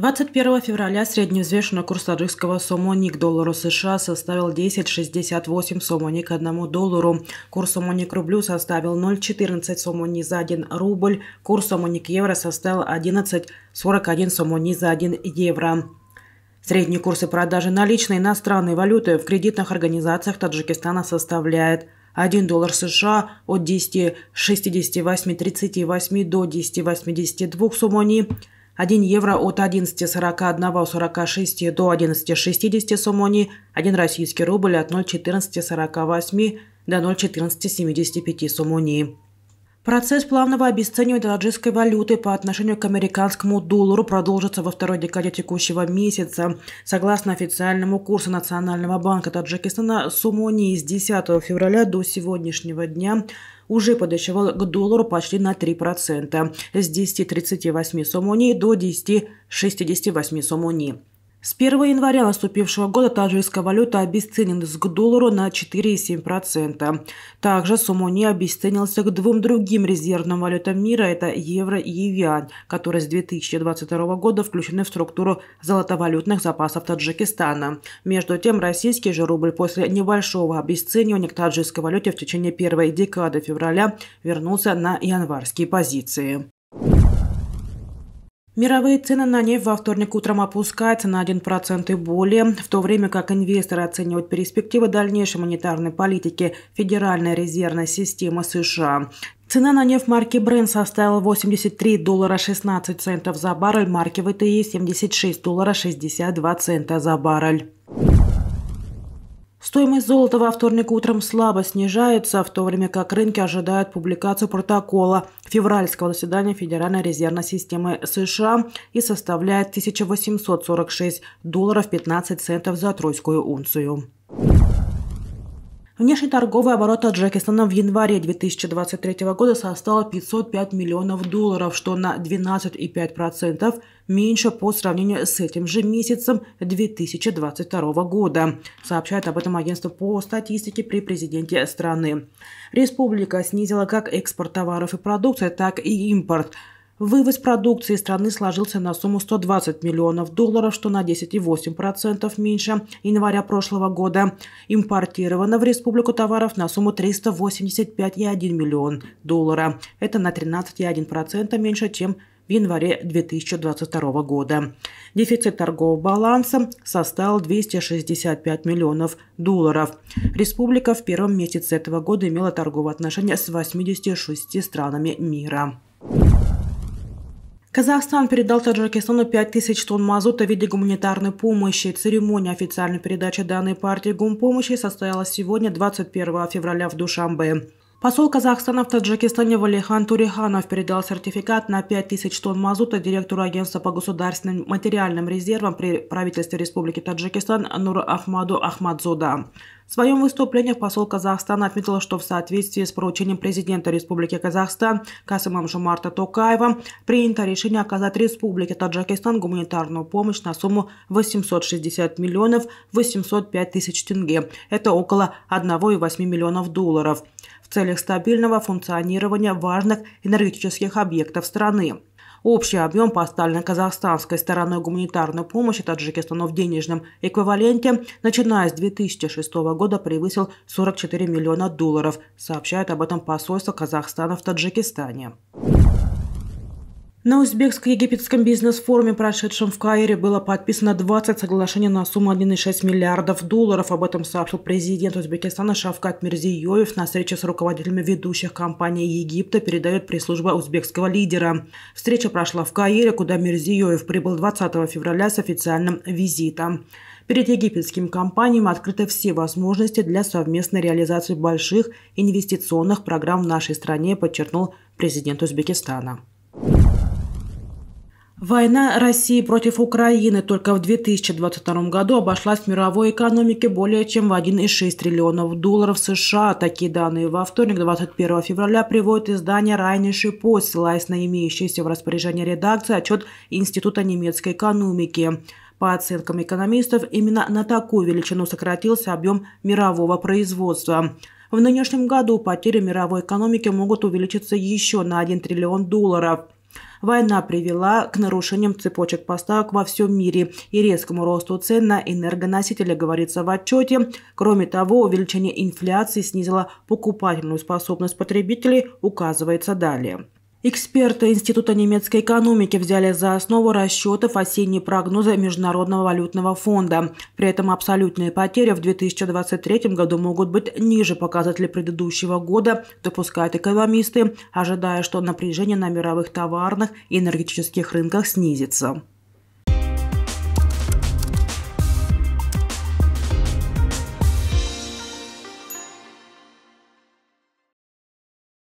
21 февраля средневзвешенный курс таджикского сомони к доллару США составил 10,68 сомони к $1. Курс сомони к рублю составил 0,14 сомони за 1 рубль. Курс сомони к евро составил 11,41 сомони за 1 евро. Средние курсы продажи наличной иностранной валюты в кредитных организациях Таджикистана составляет 1 доллар США от 10,6838 до 10,82 сомони, 1 евро от 11,4146 до 11,60 сомони, 1 российский рубль от 0,1448 до 0,1475 сомони. Процесс плавного обесценивания таджикской валюты по отношению к американскому доллару продолжится во второй декаде текущего месяца. Согласно официальному курсу Национального банка Таджикистана, сомони с 10 февраля до сегодняшнего дня уже подешевел к доллару почти на 3%, с 10,38 сомони до 10,68 сомони. С 1 января наступившего года таджикская валюта обесценилась к доллару на 4,7%. Также сомони обесценился к двум другим резервным валютам мира – это евро и юань, которые с 2022 года включены в структуру золотовалютных запасов Таджикистана. Между тем, российский же рубль после небольшого обесценивания к таджикской валюте в течение первой декады февраля вернулся на январские позиции. Мировые цены на нефть во вторник утром опускаются на 1% и более, в то время как инвесторы оценивают перспективы дальнейшей монетарной политики Федеральной резервной системы США. Цена на нефть марки Brent составила $83.16 за баррель, марки ВТИ $76.62 за баррель. Стоимость золота во вторник утром слабо снижается, в то время как рынки ожидают публикацию протокола февральского заседания Федеральной резервной системы США и составляет $1846.15 за тройскую унцию. Внешний торговый оборот Таджикистана в январе 2023 года составил $505 миллионов, что на 12,5% меньше по сравнению с этим же месяцем 2022 года, сообщает об этом агентство по статистике при президенте страны. Республика снизила как экспорт товаров и продукции, так и импорт. Вывоз продукции страны сложился на сумму $120 миллионов, что на 10,8% меньше января прошлого года. Импортировано в республику товаров на сумму $385,1 миллион. Это на 13,1% меньше, чем в январе 2022 года. Дефицит торгового баланса составил $265 миллионов. Республика в первом месяце этого года имела торговые отношения с 86 странами мира. Казахстан передал Таджикистану 5000 тонн мазута в виде гуманитарной помощи. Церемония официальной передачи данной партии гумпомощи состоялась сегодня, 21 февраля, в Душанбе. Посол Казахстана в Таджикистане Валихан Туриханов передал сертификат на 5000 тонн мазута директору агентства по государственным материальным резервам при правительстве Республики Таджикистан Нуру Ахмаду Ахмадзода. В своем выступлении посол Казахстана отметил, что в соответствии с поручением президента Республики Казахстан Касым-Жомарта Токаева принято решение оказать Республике Таджикистан гуманитарную помощь на сумму 860 миллионов 805 тысяч тенге. Это около $1,8 миллионов. В целях стабильного функционирования важных энергетических объектов страны. Общий объем поставленной казахстанской стороной гуманитарной помощи Таджикистану в денежном эквиваленте, начиная с 2006 года, превысил $44 миллиона, сообщает об этом посольство Казахстана в Таджикистане. На узбекско-египетском бизнес-форуме, прошедшем в Каире, было подписано 20 соглашений на сумму $1,6 миллиардов. Об этом сообщил президент Узбекистана Шавкат Мирзиёев на встрече с руководителями ведущих компаний Египта, передает пресс-служба узбекского лидера. Встреча прошла в Каире, куда Мирзиёев прибыл 20 февраля с официальным визитом. Перед египетскими компаниями открыты все возможности для совместной реализации больших инвестиционных программ в нашей стране, подчеркнул президент Узбекистана. Война России против Украины только в 2022 году обошлась мировой экономике более чем в $1,6 триллионов США. Такие данные во вторник, 21 февраля, приводит издание Rheinische Post, ссылаясь на имеющийся в распоряжении редакции отчет Института немецкой экономики. По оценкам экономистов, именно на такую величину сократился объем мирового производства. В нынешнем году потери мировой экономики могут увеличиться еще на $1 триллион. Война привела к нарушениям цепочек поставок во всем мире и резкому росту цен на энергоносители, говорится в отчете. Кроме того, увеличение инфляции снизило покупательную способность потребителей, указывается далее. Эксперты Института немецкой экономики взяли за основу расчетов осенние прогнозы Международного валютного фонда. При этом абсолютные потери в 2023 году могут быть ниже показателей предыдущего года, допускают экономисты, ожидая, что напряжение на мировых товарных и энергетических рынках снизится.